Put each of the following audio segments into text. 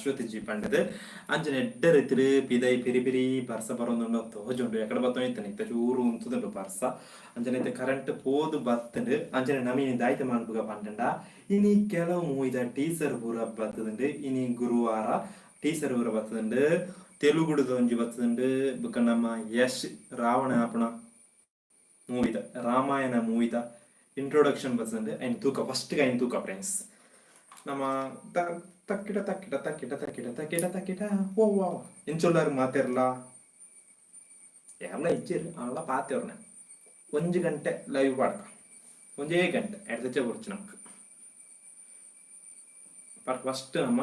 AshwathAGF pandade anjane edder itru pidai piri piri parsa baronunno tojondu ekada baton itani ta churu untudu parsa anjane te current podu battende anjane namini daita manpuga pandanda ini kelavu muida teaser pura battende ini guruvara teaser pura battende telugu donji battende bukanama yash ravana apna movie da Ramayana movie da introduction battende ain tuka first ga ain tuka friends ನಮ್ಮ ತಕ್ಕಿಟ ತಕ್ಕಿಟ ತಕ್ಕಿಟ ತಕ್ಕಿಟ ತಕ್ಕಿಟ ತಕ್ಕಿಟ ಓ ವಾ ಏನು சொல்லாரு ಮಾತಿರಲ್ಲ ಎಲ್ಲ ಇಚ್ಚಿರು ಅವಳ ಪಾತೇವ್ರನ್ನ 1 ಗಂಟೆ live ಪಾಡ್ಕ 1 ಗಂಟೆ ಎಡ್ದಚ್ಚೆ ಕೊಡ್ಚು ನಮ್ಗೆ first ನಮ್ಮ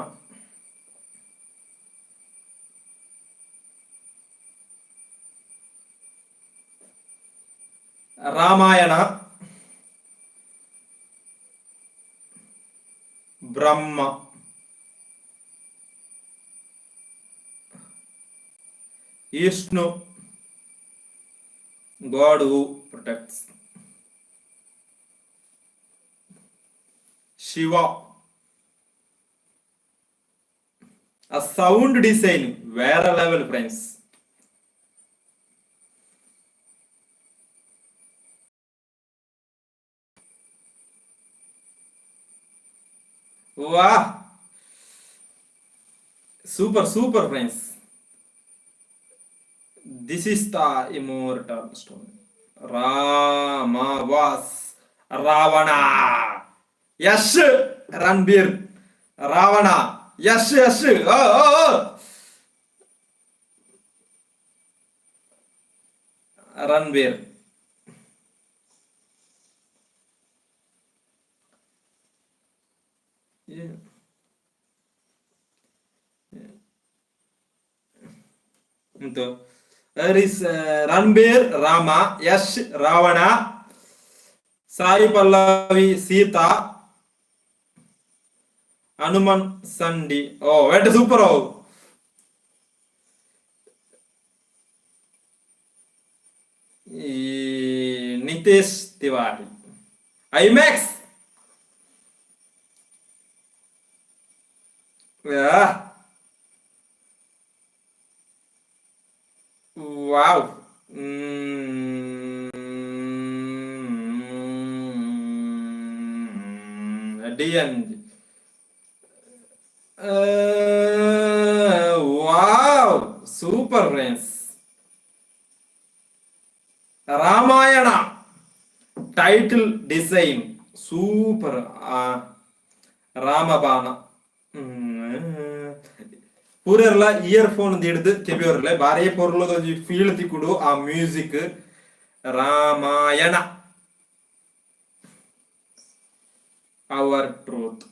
ರಾಮಾಯಣ ಬ್ರಹ್ಮ Vishnu, God who protects. Shiva, a sound design, where level friends. Wow, super friends. This is the immortal story. Rama was Ravana. Yes, Ranbir. Ravana. Yes. Oh. Ranbir. Yeah. There is Ranbir, Rama, Yash, Ravana, Sai Pallavi, Sita, Hanuman, Sandi. Oh, what a super! Nitesh Tiwari. IMAX. Yeah. Wow. DNG. Wow. Super friends. Ramayana. Title design. Super. Ramabana. ಪೂರೆಲ್ಲ earphone ಹಿಡಿದು ಕೆಬಿಯವ್ರಲ್ಲ ಬಾರೇ ಪೊರ್ಲದ feel ತಿಕ್ಕುಡು ಆ music Ramayana our truth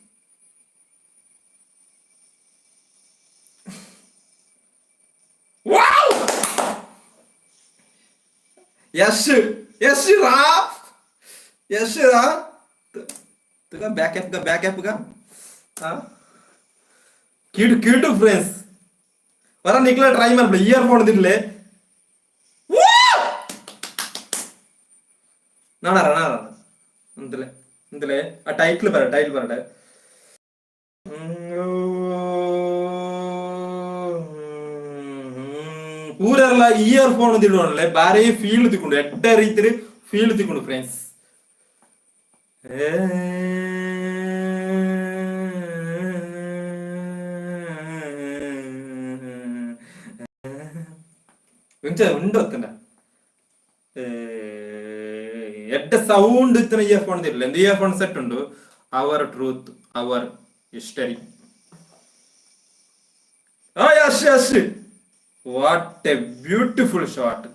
Yash ರಾ ತುಗ back ಗ ಕಿಡು ಫ್ರೆಂಡ್ಸ್ ವರ ನಿಕ್ಲ ಟ್ರೈ ಮಾಡ್ಬಿಡ ಇಯರ್ಫೋನ್ ದಿರ್ಲೆ ನಾನಾರ ಅಂತಲೇ ಆ ಟೈಟ್ಲ್ ಬರಡೆ ಊರೆಲ್ಲ ಇಯರ್ಫೋನ್ ದಿಡೋಣಲೆ ಬಾರಿ ಫೀಲ್ ತಿಕ್ಕೊಂಡು ಎಡ್ಡ ರೀತಿ ಫೀಲ್ ತಿಕ್ಕೊಂಡು ಫ್ರೆಂಡ್ಸ್ ഉണ്ടോത്തണ്ട എന്റെ സൗണ്ട് ഇത്ര ഇയർഫോൺ തരില്ല എന്ത് ഇയർഫോൺ സെറ്റ് ഉണ്ട് our truth our history yes what a beautiful shot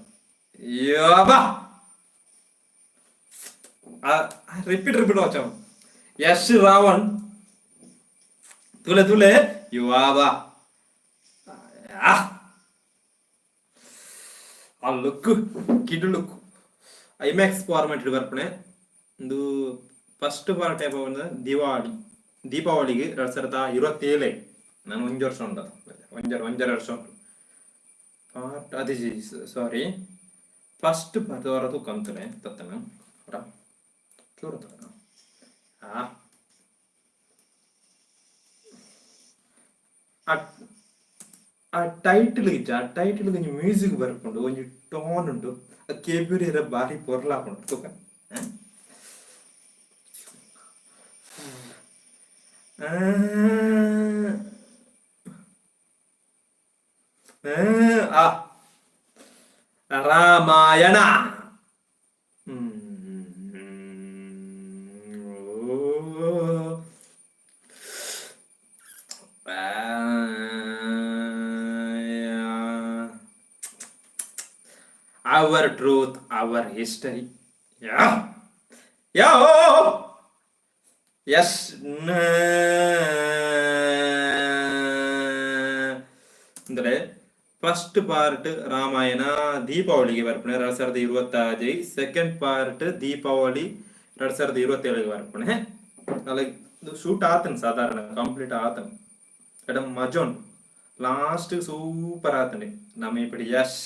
repeat വാച്ചാ യശ് രാവൺ തുലെ യുവാബാ ಆ ಲುಕ್ ಕಿಡು ಲುಕ್ ಐಮ್ಯಾಕ್ಸ್ ಫಾರ್ಮ್ಯಾಟ್ ಬರ್ಪಣೆ ಒಂದು ಫಸ್ಟ್ ಪಾರ್ಟ್ ಟೈಪ್ ಬಂದ ದೀಪಾವಳಿಗೆ 2027 ನಾನು 1 ವರ್ಷ ಉಂಟು 1.5 ವರ್ಷ ಉಂಟು ಪಾರ್ಟ್ ಅದೇ ಸಾರಿ ಫಸ್ಟ್ ಪಾರ್ಟ್ ವರದು ಕಂತನೆ ತತ್ತನ ಚೂರು ಆ ಟೈಟಲ್ ಇಜ್ಜ ಆ ಟೈಟಲ್ ಒಂಜಿ ಮ್ಯೂಸಿಕ್ ಬರ್ಕೊಂಡು ಒಂಜಿ ಟೋನ್ ಉಂಟು ಕೇಬುರಿರ ಬಾರಿ ಪೊರ್ಲಾಪುಂಡು ತುಕ ಆ Ramayana our truth, our history. Yeah. Yeah. Yes. ಅಂದ್ರೆ ಫಸ್ಟ್ ಪಾರ್ಟ್ ರಾಮಾಯಣ ದೀಪಾವಳಿಗೆ ಬರ್ಪಣೆ 2025 ಸೆಕೆಂಡ್ ಪಾರ್ಟ್ ದೀಪಾವಳಿ 2027ಗೆ ಬರ್ಪಣೆ ಅಲ್ಲ ಶೂಟ್ ಆತನ್ ಸಾಧಾರಣ ಕಂಪ್ಲೀಟ್ ಆತನ್ ಎಡ ಮಜೋನ್ ಲಾಸ್ಟ್ ಸೂಪರ್ ಆತಂಡೆ ನಮ್ಮ ಇಪ್ಪಡಿ ಯಶ್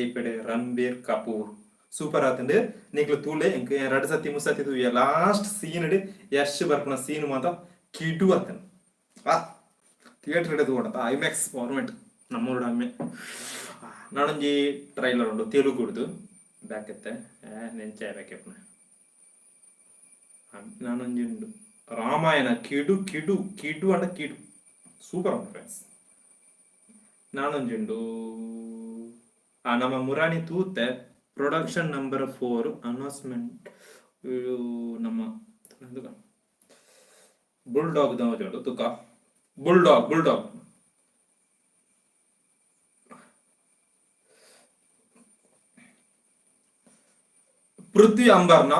ಇಪ್ಪಡಿ ರಣಬೀರ್ ಕಪೂರ್ ಸೂಪರ್ ಆತಂಡೆ ನಿಕ್ಲು ತೂಲೆ ಇಂಕ 2 ಸತಿ 3 ಸತಿ ತೂಯ ಲಾಸ್ಟ್ ಸೀನ್ ಯಶ್ ಬರ್ಪಣ ಸೀನ್ ಮಾತ ಕಿಡು ಆತನ್ ಥಿಯೇಟರ್ ಹಿಡಿದು ಕೊಡತ್ತ ಐಮ್ಯಾಕ್ಸ್ ಫಾರ್ಮೆಟ್ ನಮ್ಮೂರು ಅಮ್ಮೆ ನಾನೊಂಜಿ ಟ್ರೈಲರ್ ಉಂಡು ತೆಲುಗುಡ್ದು ಬ್ಯಾಕೆತ್ತೆ ನೆಂಚಾಯ ಬ್ಯಾಕೆಪ್ನ ನಾನೊಂಜಿ ಉಂಡು ರಾಮಾಯಣ ಕಿಡು ಕಿಡು ಕಿಡು ಅಂಡ ಕಿಡು ಸೂಪರ್ ಉಂಟು ಫ್ರೆಂಡ್ಸ್ ನಾನೊಂಜಿ ಉಂಡು ನಮ್ಮ ಮುರಾಣಿ ತೂತೆ ಪ್ರೊಡಕ್ಷನ್ ನಂಬರ್ 4 ಅನೌನ್ಸ್ಮೆಂಟ್ ನಮ್ಮ ಬುಲ್ಡಾಗ್ ದವಜೋಡು ತುಕ ಬುಲ್ಡಾಗ್ ಪೃಥ್ವಿ ಅಂಬರ್ನ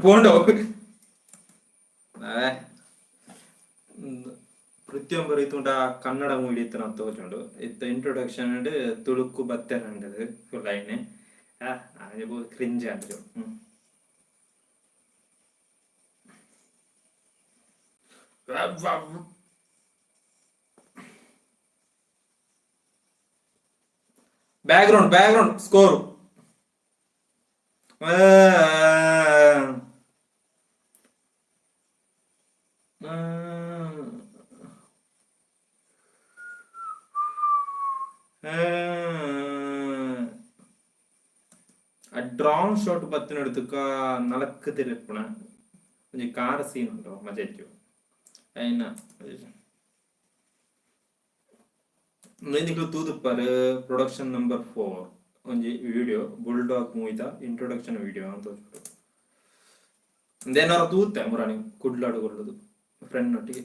പോണ്ടോ ಪ್ರತಿಯೊಬ್ಬರು ಇತ್ತುಂಡ ಕನ್ನಡ ಮೂವಿ ಇತ್ತು ನಾವು ತೋಚುಂಡು ಇತ್ತ ಇಂಟ್ರೊಡಕ್ಷನ್ ತುಳುಕು ಬತ್ತೇನಂಡದು ಲೈನೆ ಕ್ರಿಂಜ್ ಅಂದ್ರು ಬ್ಯಾಕ್ಗ್ರೌಂಡ್ ಸ್ಕೋರು ಡ್ರಾನ್ ಶಾಟ್ ಬತ್ತಿನ എടുത്തുക നലക്ക് തിരപ്പണ ഒരു കാർ സീൻ ഉണ്ടോ മജറ്റു ಐನ ನಿಂದಿಕ್ಲು ತೂದುಪ್ಪರ್ ಪ್ರೊಡಕ್ಷನ್ ನಂಬರ್ 4 ಒಂಜಿ ವಿಡಿಯೋ ಬುಲ್ಡಾಗ್ ಮೂವಿದ ಇಂಟ್ರೊಡಕ್ಷನ್ ವಿಡಿಯೋ ಅಂತ ತೋಜುಂಡು ಇಂದೇನಾರ ತೂತ್ತೆ ಮುರಾಣಿ ಕುಡ್ಲಾಡು ಕೊಲ್ಲುದು ಫ್ರೆಂಡ್ ಒಟ್ಟಿಗೆ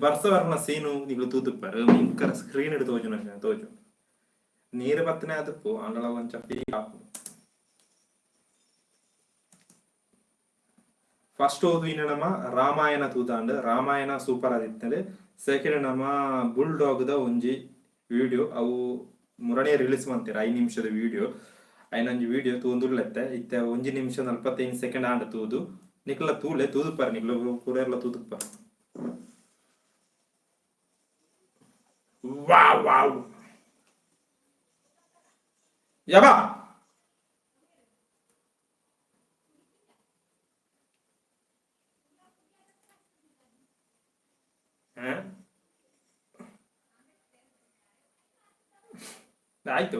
ಬರ್ಸ ಬರ್ನ ಸೀನು ನಿಗ್ಲು ತೂತುಪ್ಪರು ಇಂಕರ ಸ್ಕ್ರೀನ್ ಹಿಡಿದು ತೋಜು ನೀರು ಬತ್ತನೆ ಅದಪ್ಪು ಅಂಗಳ ಒಂಚ ಫೀಲ್ ಆಪು ಫಸ್ಟ್ ಓದು ಇನ್ನು ನಮ್ಮ ರಾಮಾಯಣ ತೂತಾಂಡ್ ರಾಮಾಯಣ ಸೂಪರ್ ಆದಿತ್ತಂದ್ರೆ ಸೆಕೆಂಡ್ ನಮ್ಮ ಬುಲ್ಡಾಗ್ದ ಒಂಜಿ ವಿಡಿಯೋ ಅವು ಮುರಣೆ ರಿಲೀಸ್ ಮಾಡ್ತೀರ 5 ನಿಮಿಷದ ವಿಡಿಯೋ ಐನೊಂಜಿ ವಿಡಿಯೋ ತೂಂದುರ್ಲೆತ್ತೆ ಇತ್ತೆ 1 ನಿಮಿಷ 45 ಸೆಕೆಂಡ್ ಆಂಡ್ ತೂದು ನಿಕ್ಲ ತೂಲೆ ತೂದುಪ್ಪರ್ ನಿಕ್ಲು ಪೂರೆಲ್ಲ ತೂದುಪ್ಪರ್ ವಾವ್ ಯಬಾ ಆಯ್ತು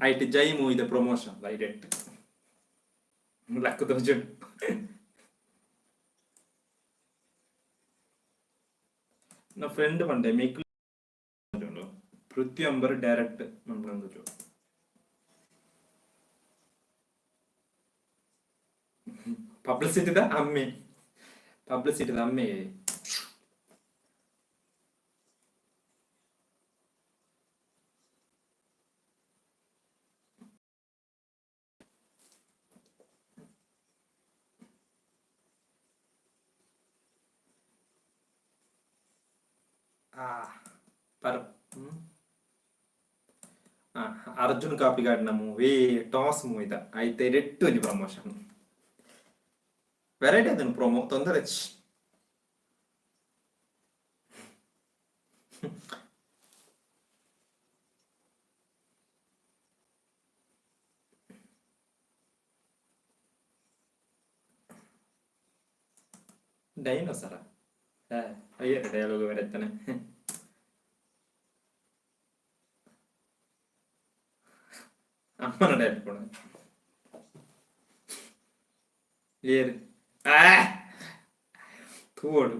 ಐಟ್ ಜೈ ಮೂವಿದ ಪ್ರಮೋಷನ್ ಡೈರೆಕ್ಟ್ ಲಕ್ಕ ತೋಜುಂಡು నా ఫ్రెండ్ పండే మీకు ప్రతి డైరెక్ట్ మనం చూడు పబ్లిసిటీదా అమ్మే పబ్లిసిటీదా అమ్మే పర్ అర్జున్ కాపీ కాడిన మూవీ టాస్ మూవీదా అయితే రెట్టు అని ప్రమోషన్ వెరైటీ అదని ప్రోమో తొందర ಡೈನೋಸರ ಅಯ್ಯೋ ಡೈಲಾಗ್ ಬರುತ್ತಾನೆ ಅಮ್ಮನ ಡೈಲಾಗ್ ಕೊಡ ಏರು ತೋಡು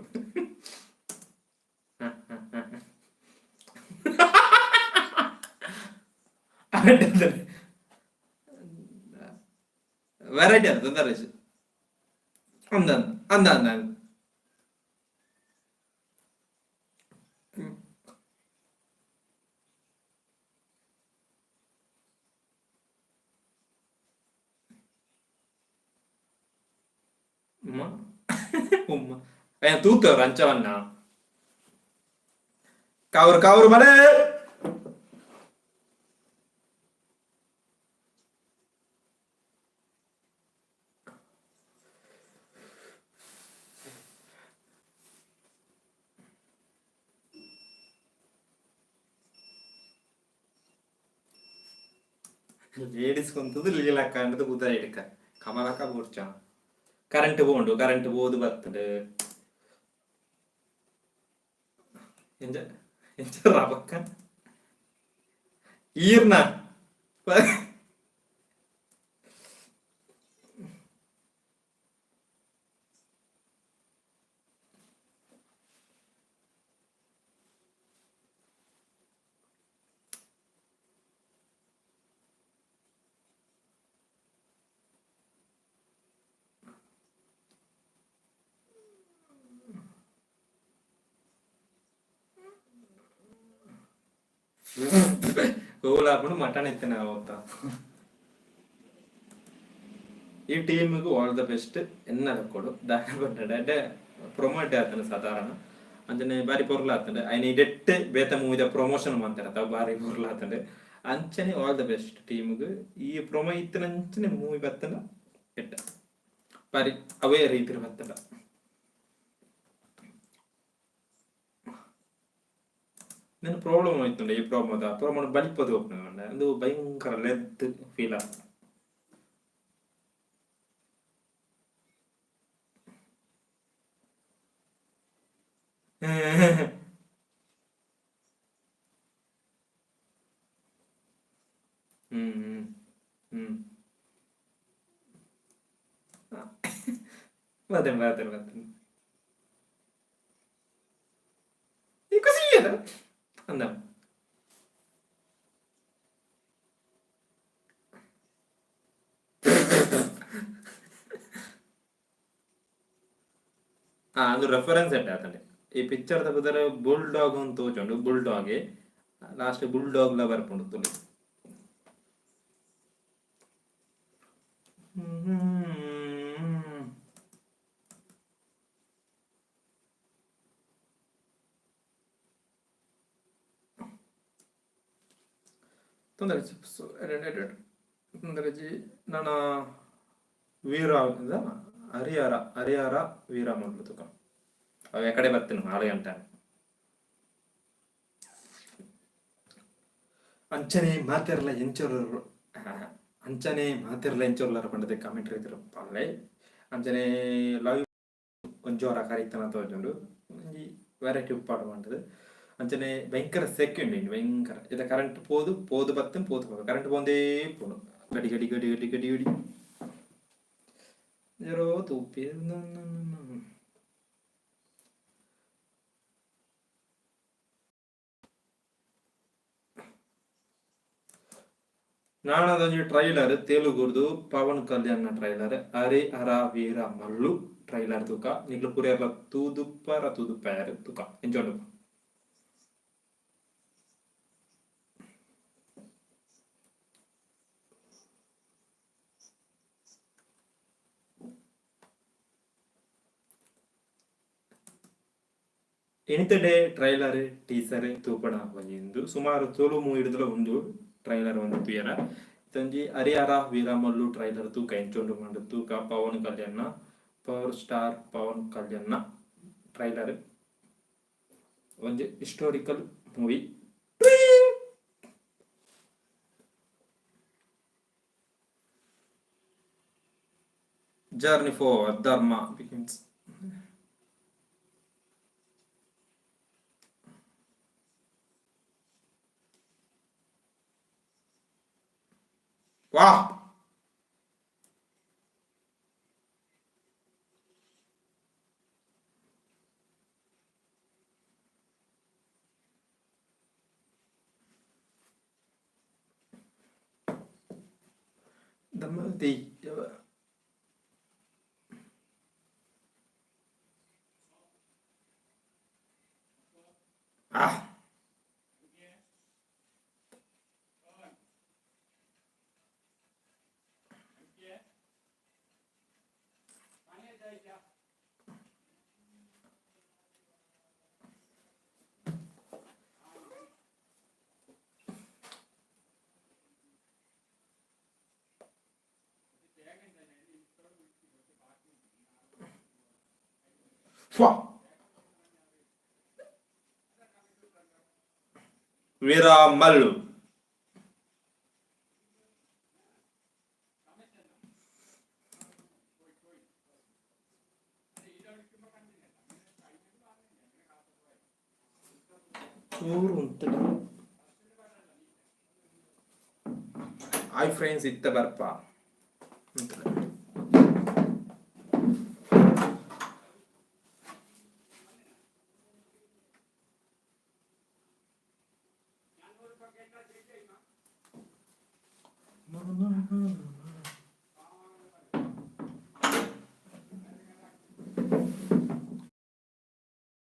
ವೆರೈಟಿ ಅದು ತೊಂದರೆ ಅಂದ ಅಂದ ಅಂದ ఉమ్మ ఉమ్మ ఆయన తూతారు అంచవన్న కావురు కావురు మరే ಲೇಡೀಸ್ ಕುಂತದ್ದು ಲೀಲಕ್ಕ ಅನ್ನೋದು ಕೂತ ಹಿಡ್ಕ ಕಮಲಕ್ಕ ಕೂರ್ಚ ಕರೆಂಟ್ ಬೋಂಡು ಕರೆಂಟ್ ಬೋದು ಬರ್ತದೆ ಎಂಜ ಎಂಜ ರಾಬಕ್ಕ ಈರ್ನ ಕೋಲಾಪುಡು ಮಟನ್ ಎತ್ತಿನ ಹೋಗ್ತಾ ಈ ಟೀಮ್ಗೂ ಆಲ್ ದ ಬೆಸ್ಟ್ ಎನ್ನಲ ಕೊಡು ದಾನ ಪಡ್ಡೆ ಪ್ರೊಮೋಟ್ ಆತನ ಸಾಧಾರಣ ಅಂಚನೆ ಬಾರಿ ಪೊರ್ಲ ಆತಂಡೆ ಐನ ಇಡೆಟ್ಟೆ ಬೇತ ಮೂವಿದ ಪ್ರಮೋಷನ್ ಮಾಡ್ತಾರ ಬಾರಿ ಪೊರ್ಲ ಆತಂಡೆ ಅಂಚನೆ ಆಲ್ ದ ಬೆಸ್ಟ್ ಟೀಮ್ಗೂ ಈ ಪ್ರೊಮೋ ಇತ್ತಿನ ಅಂಚನೆ ಮೂವಿ ಬತ್ತನ ಎಟ್ಟ ಬಾರಿ ಅವೇ ರೀತಿ ಬತ್ತಡ నేను ప్రాబ్లం అవుతుండే ఈ ప్రాబ్లం అదా ప్రాబ్లం బలిపోదు ఒప్పునండి అందు భయంకర లెంత్ ఫీల్ అవుతుంది వదండి వదండి వదండి ఇంకో సీయదా అందాం ಅದು ರೆಫರೆನ್ಸ್ ಎಟ್ಟ ಆತಂಡೆ ಈ ಪಿಕ್ಚರ್ ತಗದರೆ ಬುಲ್ ಡಾಗ್ ಅಂತ ತೋಚುಂಡು ಬುಲ್ ಡಾಗೆ ಲಾಸ್ಟ್ ಬುಲ್ ಡಾಗ್ ಲ ಬರ್ಪುಂಡು ತುಳಿ ತೊಂದರೆ ತೊಂದರೆ ನನ್ನ ವೀರ ಹರಿಹರ ಹರಿಹರ ವೀರ ಮೊದಲು ತುಕ ಅವು ಎಕಡೆ ಬರ್ತೀನಿ 6 ಗಂಟೆ ಅಂಚನೆ ಮಾತಿರಲ್ಲ ಎಂಚೋರು ಅಂಚನೆ ಮಾತಿರಲ್ಲ ಎಂಚೋರ್ಲಾರ ಪಂಡದೆ ಕಾಮೆಂಟ್ ರೈತರು ಪಲ್ಲೆ ಅಂಚನೆ ಲವ್ ಒಂಜೋರ ಕರೀತಾನ ತೋಜುಂಡು ಒಂಜಿ ವೆರೈಟಿ ಉಪ್ಪಾಡು ಪಂಡದು ಅಂಚನೆ ಭಯಂಕರ ಸೆಕೆಂಡ್ ಭಯಂಕರ ಇದ ಕರೆಂಟ್ ಪೋದು ಬತ್ತನ್ ಪೋದು ಕರೆಂಟ್ ಪೋಂದೇ ಪೋನು ಗಡಿ ಗಡಿ ಗಡಿ ಗಡಿ ಗಡಿ ಗಡಿ ಜರೋ ತೂಪಿ ನಾನದೊಂದು ಟ್ರೈಲರ್ ತೆಲುಗುರ್ದು ಪವನ್ ಕಲ್ಯಾಣ ಟ್ರೈಲರ್ ಹರಿ ಹರ ವೀರ ಮಲ್ಲು ಟ್ರೈಲರ್ ತುಕ ನಿಗ್ಲು ಪುರಿಯರ್ಲ ತೂದುಪ್ಪ ತುಕ ಎಂಜಾಯ್ ಎನಿತಡೆ ಟ್ರೈಲರ್ ಟೀಸರ್ ತೂಪಣ ಬಂದು ಸುಮಾರು ತೋಲು ಮೂವಿಡ್ದಲ ಒಂದು ಟ್ರೈಲರ್ ಒಂದು ತುಯರ ತಂಜಿ ಹರಿಹರ ವೀರಮಲ್ಲು ಟ್ರೈಲರ್ ತೂಕ ಎಂಚೊಂಡು ಮಂಡು ತೂಕ ಪವನ್ ಕಲ್ಯಾಣ power star Pavan Kalyan trailer ಒಂದು ಹಿಸ್ಟೋರಿಕಲ್ ಮೂವಿ ಜರ್ನಿ ಫಾರ್ ಧರ್ಮ ಬಿಗಿನ್ಸ್ ವಾಹ್ ಧರ್ಮದಿ ah ವೀರಮಲ್ಲು ಚೂರು ಉಂಟು ಹಾಯ್ ಫ್ರೆಂಡ್ಸ್ ಇತ್ತ ಬರ್ಪ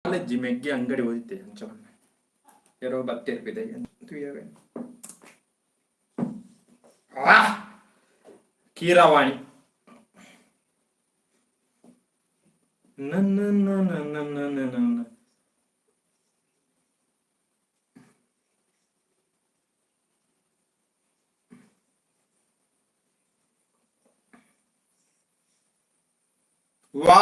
ಕಾಲೇಜ್ ಮೆಗ್ಗೆ ಅಂಗಡಿ ಹೋದಿತ್ತೆ ಅಂಚವನ್ನ ಯಾರೋ ಬತ್ತೆ ಇರ್ಬಿದೆ ಕೀರವಾಣಿ ನನ್ನ ವಾ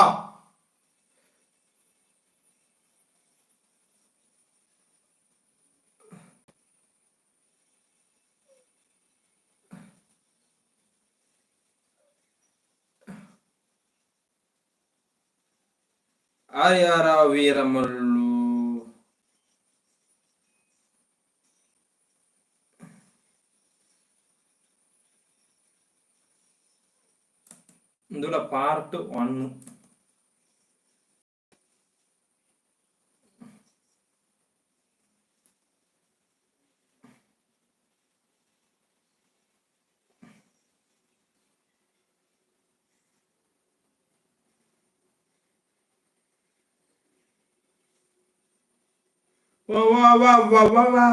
ಹರಿಹರ ವೀರಮಲ್ಲು ಇಂದುಲ ಪಾರ್ಟ್ 1 ವಾ ವಾ ವಾ ವಾ ವಾ ವಾ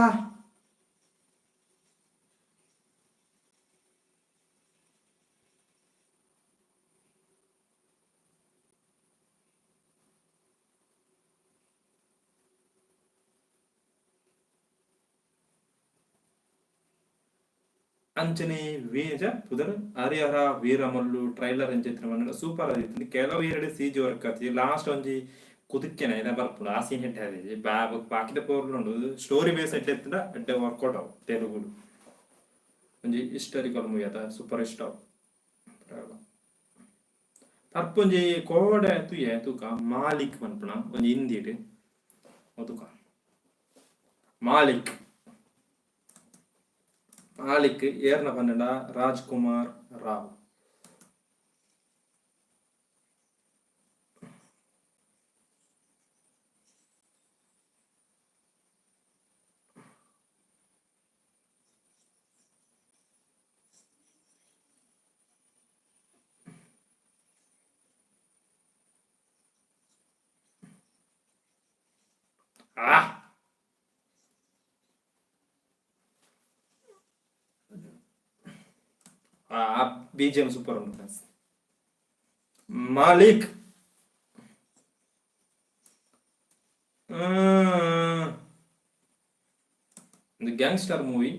ಅಂಚನೆ ವೇಜ ಪುದರ್ ಹರಿಹರ ವೀರಮಲ್ಲು ಟ್ರೈಲರ್ ಅಂಚಿತ್ರ ಮನ್ನಡ ಸೂಪರ್ ಆದಿತ್ತು ಕೆಲವು ಎರಡು ಸಿಜಿ ವರ್ಕ್ ಆತಿ ಲಾಸ್ಟ್ ಒಂಜಿ ಕುದುಕ್ಕೆನ ಇದ ಬರ್ಪುಡು ಆ ಸೀನ್ ಹೆಟ್ಟೆ ಆದಿ ಬಾಕಿದ ಪೋರ್ಲು ಸ್ಟೋರಿ ಬೇಸ್ ಎಡ್ಡೆ ಎತ್ತಂಡ ಎಡ್ಡೆ ವರ್ಕೌಟ್ ಆವು ತೆಲುಗುಡು ಒಂಜಿ ಹಿಸ್ಟಾರಿಕಲ್ ಮೂವಿ ಅದ ಸೂಪರ್ ಇಷ್ಟ ಪರ್ಪೊಂಜಿ ಕೋಡೆ ತುಯ ತೂಕ ಮಾಲಿಕ್ ಮನ್ಪುಣ ಒಂಜಿ ಹಿಂದಿಡ್ ತುಕ மாலிக். மாலிக்கு ஏறின பண்ணடா ராஜ்குமார் ராவ். பிஜிஎம் சூப்பர் உண்டு. மாலிக். இந்த கேங்ஸ்டர் மூவி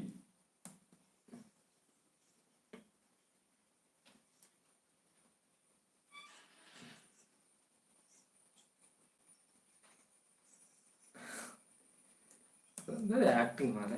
ஆக்டிங் மேல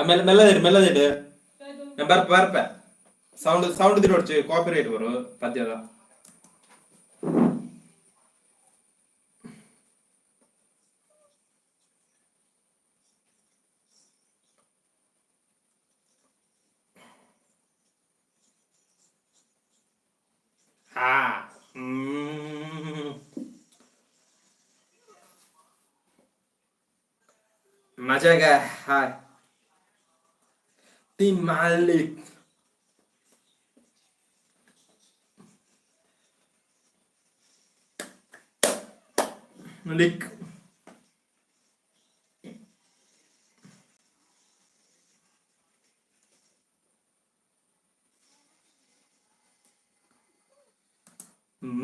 ಮೆಲ್ಲದಿಡು ಬರ್ಪೆ ಸೌಂಡ್ ತಿರೋಡ್ಚು ಕಾಪಿರೈಟ್ ಬರು ಪದ್ಯದ ಮಜಾಗ ಹಾಯ್ ತಿ ಮಾಲಿಕ್ ಲಿಕ್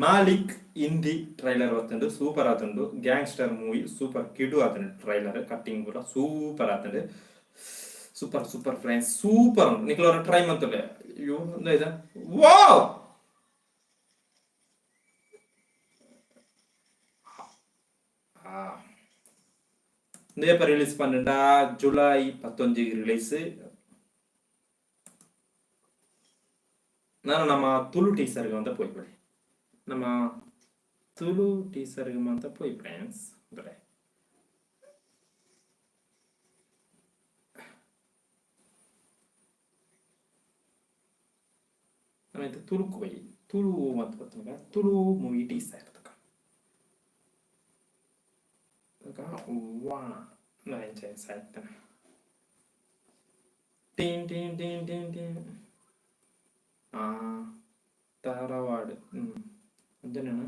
ಮಾಲಿಕ್ ಹಿಂದಿ ಟ್ರೈಲರ್ ವತ್ತುಂಡು ಸೂಪರ್ ಆತುಂಡು. ಗ್ಯಾಂಗ್ಸ್ಟರ್ ಮೂವಿ ಸೂಪರ್ ಕಿಡು ಆತುಂಡು. ಟ್ರೈಲರ್ ಕಟ್ಟಿಂಗ್ ಪೂರ ಸೂಪರ್ ಆತುಂಡು. ಸೂಪರ್ ಸೂಪರ್ ಫ್ರೆಂಡ್ಸ್ ಸೂಪರ್ ಉಂಟು. ನಿಖಲ್ ಅವರ ಟ್ರೈ ಮಂತುಲೆ ಅಯ್ಯೋ ಇದೆ ವಾವ್ எப்ப ரிலீஸ் பண்ணுடா? ஜூலை 19 ரிலீஸ். ನಾನು ನಮ್ಮ ತುಳು ಟೀಸರ್ಗೆ ಅಂತ போய்ಬಿಡಿ. ನಮ್ಮ ತುಳು ಟೀಸರ್ಗೆ ಅಂತ போய் ಫ್ರೆಂಡ್ಸ್ ಬರೆ ಆಮೇಲೆ ತುಳುಕು ಬೈ ತುಳು ಅಂತ ಬರ್ತಾಗ ತುಳು ಮೂವಿ ಟೀಸರ್ ವಾ ನಾನು ಸಾಯ್ತಾನೆ ಟೀನ್ ಟೀನ್ ಟೀನ್ ಟೀನ್ ಟೀನ್ ತರವಾಡು ಅಂಜನೇನ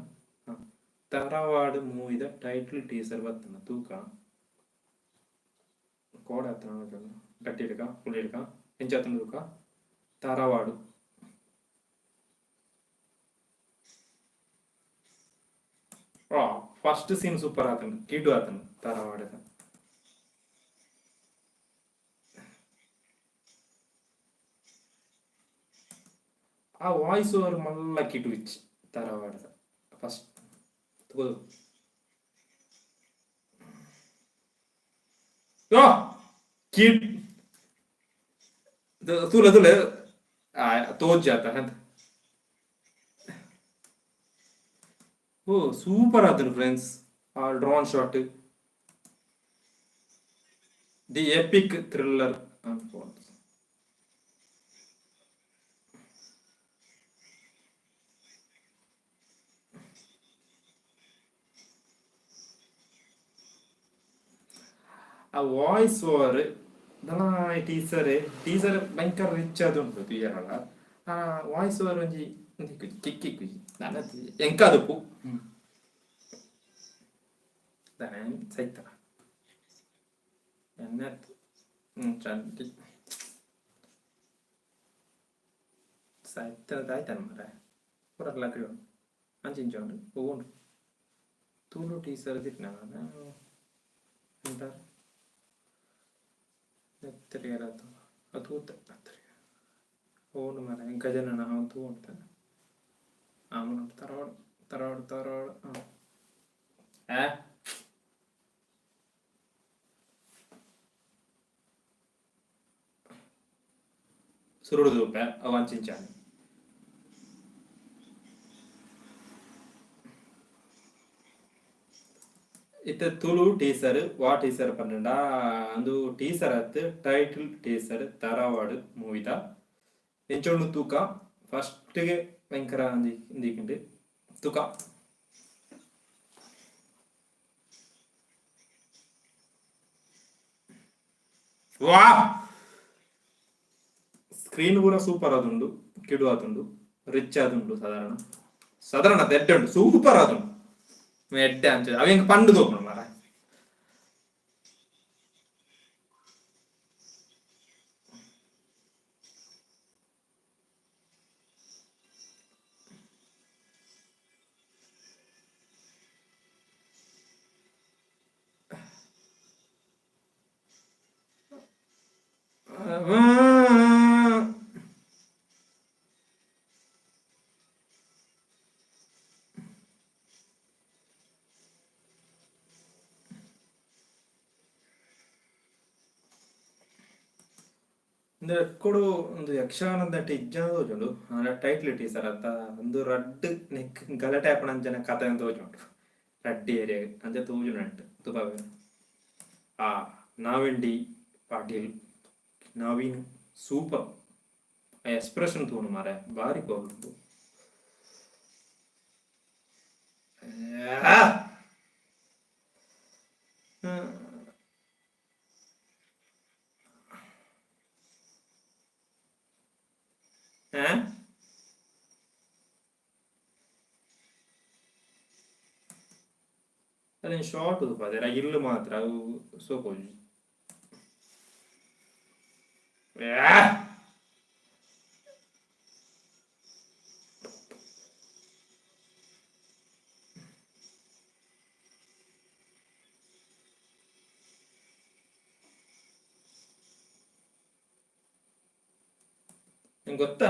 ತರವಾಡು ಮೂವಿದ ಟೈಟಲ್ ಟೀಸರ್ ಬರ್ತನ ತೂಕ ಕೋಡ ಹತ್ರ ಗಟ್ಟಿ ಹಿಡ್ಕ ಫುಲ್ ಹಿಡ್ಕ ಹೆಂಚಾತನ ತೂಕ ತರವಾಡು ಫಸ್ಟ್ ಸೀನ್ ಸೂಪರ್ ಆತನು ಕಿಡು ಆತನು ತರವಾಡದ ಆ ವಾಯ್ಸ್ ಓವರ್ ಮಲ್ಲ ಕಿಡು ಇಚ್ಚಿ ತರವಾಡದ ಫಸ್ಟ್ ಕಿಡ್ ತುಲ ತುಲ ತೋಜ್ ಜಾತ ಅಂತ ಸೂಪರ್ ಆತನು ಫ್ರೆಂಡ್ಸ್. ಆ drone shot the EPIC thriller ಆ ವಾಯ್ಸ್ ಓವರ್ ಈ ಟೀಸರ್ ಭಯಂಕರ ರಿಚ್ ಅದುಂಟು ತುಯ್ಯರಲ್ಲ ಆ ವಾಯ್ಸ್ ಓವರ್ ಒಂಜಿ ಕಿಕ್ಕಿ ಕುಜಿ ನನ್ನ ಎಂಕಾದುಪ್ಪು ದನೆ ಸೈತನ ಎನ್ನತ್ತು ಚಂದಿ ಸೈತನ ಮರ ಪೂರ ಲಗ್ರಿ ಅಂಚಿಂಚೋಂಡು ಹೋಗುಂಡು ತುಳು ಟೀಸರ್ ದಿಟ್ನ ಎಂತಾರು ಎತ್ತರಿಯರದು ಅದು ಎತ್ತರಿಯ ಓಡು ಮರ ಎಂಕ ಜನ ನಾವು ತೂಡ್ತಾನೆ ಆಮನ ತರೋಡು ಸುರುಡು ರೂಪಾಯಿ ಅವಂಚಿಂಚಾನೆ ಇತ್ತ ತುಳು ಟೀಸರ್ ವಾ ಟೀಸರ್ ಪನ್ನಡ ಅಂದು ಟೀಸರ್ ಅತ್ ಟೈಟಲ್ ಟೀಸರ್ ತರವಾಡು ಮೂವಿದ ಎಂಚೊಂಡು ತೂಕ ಫಸ್ಟ್ಗೆ ಭಯಂಕರ ಇಂದಿಕ್ಕಿಂಡು ತೂಕ ವಾ ಸ್ಕ್ರೀನ್ ಪೂರ ಸೂಪರ್ ಆದುಂಡು ಕಿಡು ಆದುಂಡು ರಿಚ್ ಆದುಂಡು ಸಾಧಾರಣ ಎಡ್ಡೆ ಉಂಡು ಸೂಪರ್ ಆದುಂಡು ಎಡ್ಡೆ ಅಂಚ ಅವ ಹೆಂಗೆ ಪಂಡು ತೋಪುಂಡು ಮರ ಎಕ್ಕಡು ಒಂದು ಯಕ್ಷಗಾನದ ಇಜ್ಜಾನ ತೋಜುಂಡು ಟೈಟ್ಲ್ ಟೀಸರ್ ಅಂತ ಒಂದು ರಡ್ ನೆಕ್ ಗಲಾಟೆ ಹಾಪಣ ಅಂಚನೆ ಕಥೆ ಅಂತ ತೋಜುಂಡು ರಡ್ಡಿ ಏರಿಯಾ ಅಂಚ ತೋಜುಂಡು ತುಪಾವೆ ಆ ನಾವೆಂಡಿ ಪಾಟೀಲ್ ನವೀನ್ ಸೂಪರ್ ಎಕ್ಸ್ಪ್ರೆಷನ್ ತೋನು ಮಾರೆ ಬಾರಿ ಪವರ್ಫುಲ್ ಅದೇನು ಶಾರ್ಟ್ ತುಪ್ಪ ಇಲ್ಲು ಮಾತ್ರ ಅವು ಸೋಪೋಜು ಗೊತ್ತಾ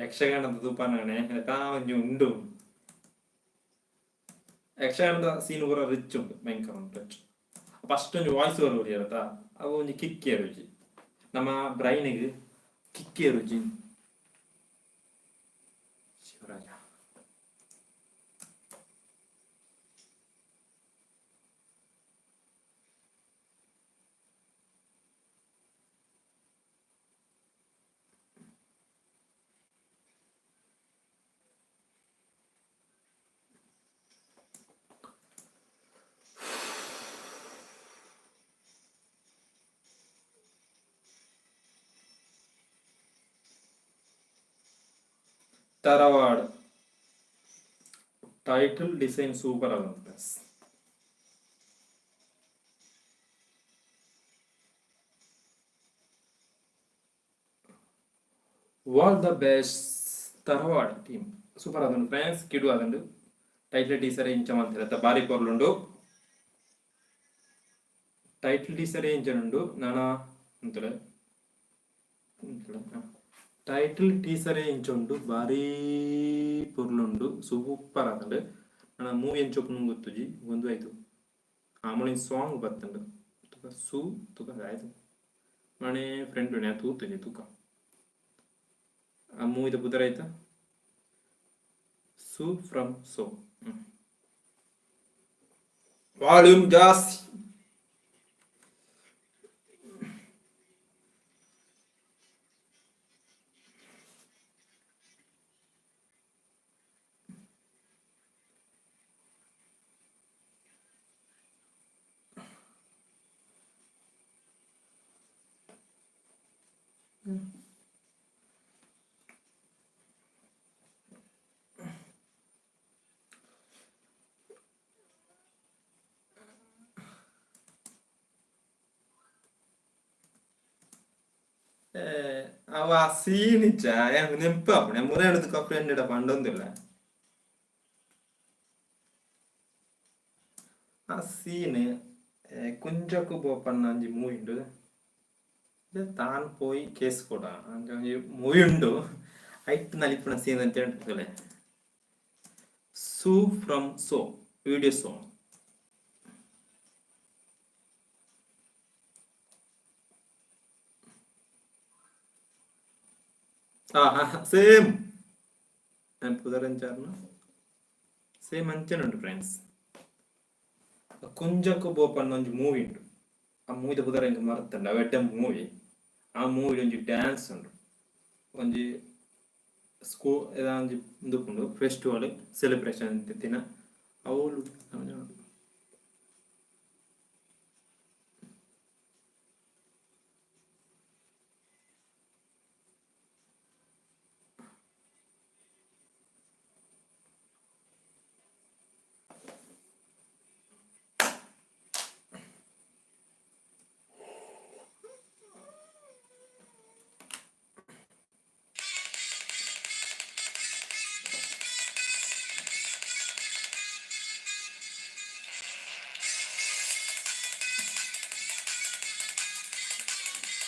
ಯಕ್ಷಗಾನದ ತುಪಾನೇ ತಾವಂಜಿ ಉಂಡು ಯಕ್ಷಗಾನದ ಸೀನ್ ಪೂರ ರಿಚ್ ಉಂಟು ಭಯಂಕರ ಉಂಟು ರಿಚ್ ಫಸ್ಟ್ ಒಂಜಿ ವಾಯ್ಸ್ ಓವರ್ ಹೊಡಿಯರತ್ತ ಅವು ಒಂಜಿ ಕಿಕ್ಕಿಯ ರುಚಿ ನಮ್ಮ ಬ್ರೈನಿಗೆ ಕಿಕ್ಕಿಯ ರುಚಿ Shivaraja Tharavad title design super ಆಗುತ್ತೆ all the best Tharavad team super ಆದಂಡು ಫ್ರೆಂಡ್ಸ್ ಕಿಡು ಆದಂಡು ಟೈಟಲ್ ಟೀಸರ್ ಇಂಚ ಮಾಡ್ತಿರತ್ತ ಬಾರಿ ಪೊರ್ಲುಂಡು ಟೈಟಲ್ ಟೀಸರ್ ಇಂಚನುಂಡು ನಾನಾ ಅಂತಳೆ ಟೈಟಲ್ ಟೀಸರೇ ಇಂಚುಂಡು ಬಾರಿ ಪೊರ್ಲುಂಡು ಸೂಪರ್ ಆತಂಡು ನಾನು ಮೂವಿ ಎಂಚೊಪ್ಪು ಗೊತ್ತುಜಿ ಒಂದು ಆಯ್ತು ಆಮಳಿನ ಸಾಂಗ್ ಬತ್ತಂಡು ತುಕ ಸೂ ತುಕ ಆಯ್ತು ಮನೆ ಫ್ರೆಂಡ್ ನಾ ತೂತುಜಿ ತುಕ ಆ ಮೂವಿದ ಬುಧರ ಆಯ್ತಾ ಸೂ ಫ್ರಮ್ ಸೋ ವಾಲ್ಯೂಮ್ ಜಾಸ್ತಿ ಅವ ಸೀನಿಚ್ಚ ನೆನಪಾಪಣೆ ಮುರೆ ಹಿಡಿದು ಕಪ್ಪ ಪಂಡೊಂದಿಲ್ಲ ಆ ಸೀನ್ ಕುಂಜಕ್ಕೂ ಬೋಪಣ್ಣ ಅಂಜಿ ಮೂವಿ ಉಂಡು ತಾನು പോയി ಕೇಸ್ ಕೊಡ ಅಂಜಿ ಮೂವಿ ಉಂಡು ಐಟ್ ನಲಿಪುನ ಸೀನ್ ಅಂತ ಹೇಳ್ತದೆ Su from So video song same ನಾನು ಪುದರಂಚಾರ್ನ ಸೇಮ್ ಅಂಚನೆ ಉಂಟು ಫ್ರೆಂಡ್ಸ್ ಕುಂಜಕ್ಕೂ ಬೋಪಣ್ಣ ಒಂಜಿ ಮೂವಿ ಉಂಟು ಆ ಮೂವಿದ ಪುದರ ಇಂಕ ಮರ್ತಂಡ ಅವೆಡ್ಡೆ ಮೂವಿ ಆ ಮೂವಿ ಒಂಜಿ ಡ್ಯಾನ್ಸ್ ಉಂಡು ಒಂಜಿ ಸ್ಕೂ ಒಂಜಿ ಇಂದುಪುಂಡು ಫೆಸ್ಟಿವಲ್ ಸೆಲೆಬ್ರೇಷನ್ ತಿತ್ತಿನ ಅವಳು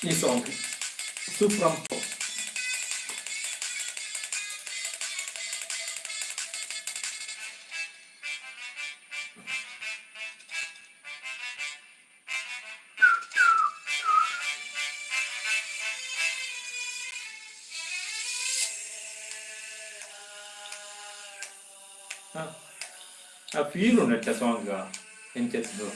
ಈ ಸಾಂಗ್ ಸೂ ಫ್ರಮ್ ಸೋ ಆ ಫೀಲ್ ಉಂಡಟ್ಟ ಸಾಂಗ್ ಎಂಚೆಸ್ದು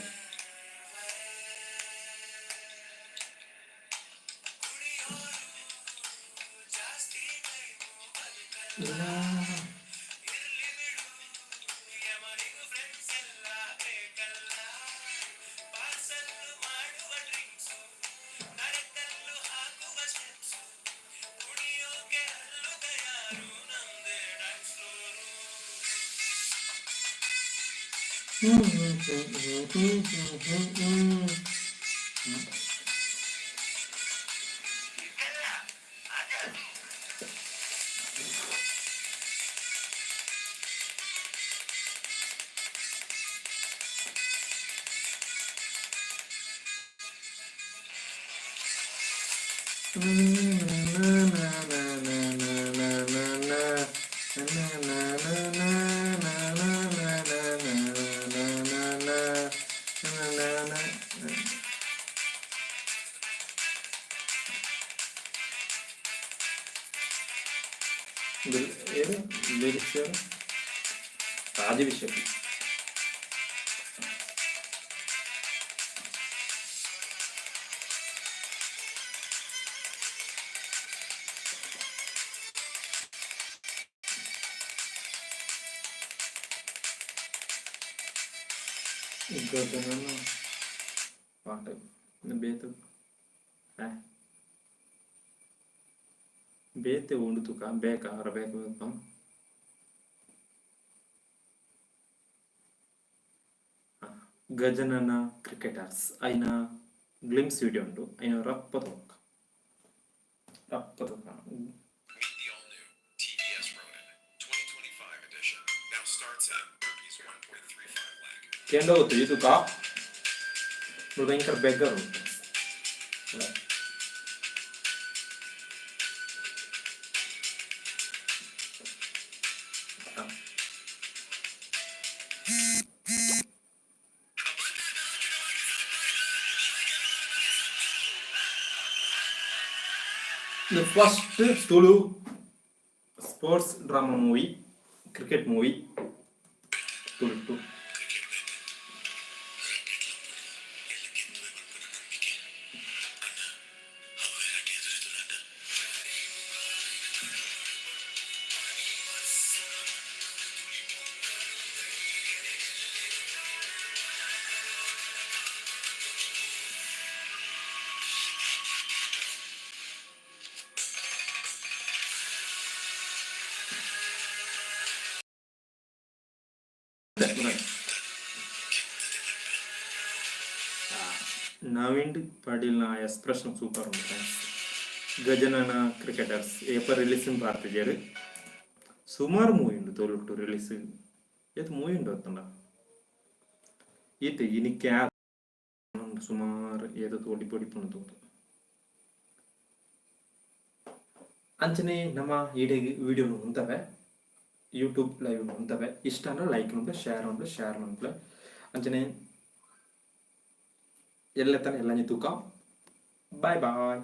ರಾಜವಿಷಯ പാട്ട് ಬೇತು ಬೇತೆ ಉಂಡು ತುಕ ಬೇಕಾ ಅವರ ಬೇಕು ಗಜನನ ಕ್ರಿಕೆಟರ್ಸ್ ಐನ ಗ್ಲಿಮ್ಸ್ ವಿಡಿಯೋ ಉಂಟು ಐನ ರಪ್ಪ ತೊಕ್ಕ ಕೇಂದ್ರ ಗೊತ್ತು ಇದು ಕಾ ಭಯಂಕರ ಬೆಗ್ಗರ್ ಉಂಟು The first Tulu sports drama movie, cricket movie, Tulu. Naveen Patil ನ ಎಕ್ಸ್ಪ್ರೆಷನ್ ಸೂಪರ್ ಉಂಟು ಫ್ರೆಂಡ್ಸ್. ಗಜನನ ಕ್ರಿಕೆಟರ್ಸ್ ಏಪರ್ ರಿಲೀಸ್ ಪಾರ್ಟಿಜರ್ ಸುಮಾರು ಮೂವಿ ಉಂಟು ತೋಲುಟ್ಟು ರಿಲೀಸ್ ಏತ್ ಮೂವಿ ಉಂಟು ಗೊತ್ತುಂಡ ಈತ ಇನಿಕ್ಕೆ ಸುಮಾರು ಏదో ತೋಡಿ ಪೊಡಿ ಪುಣು ಅಂಚನೆ ನಮ್ಮ ಈಡೆಗೆ ವಿಡಿಯೋ ಉಂತವೆ ಯೂಟ್ಯೂಬ್ ಲೈವ್ ಉಂತವೆ ಇಷ್ಟ ಅಂದ್ರೆ ಲೈಕ್ ಉಂಟು ಶೇರ್ ಉಂಟು ಅಂಚನೆ ಎಲ್ಲ ತಾನೆ ಎಲ್ಲ ತೂಕ ಬಾಯ್ ಬಾಯ್.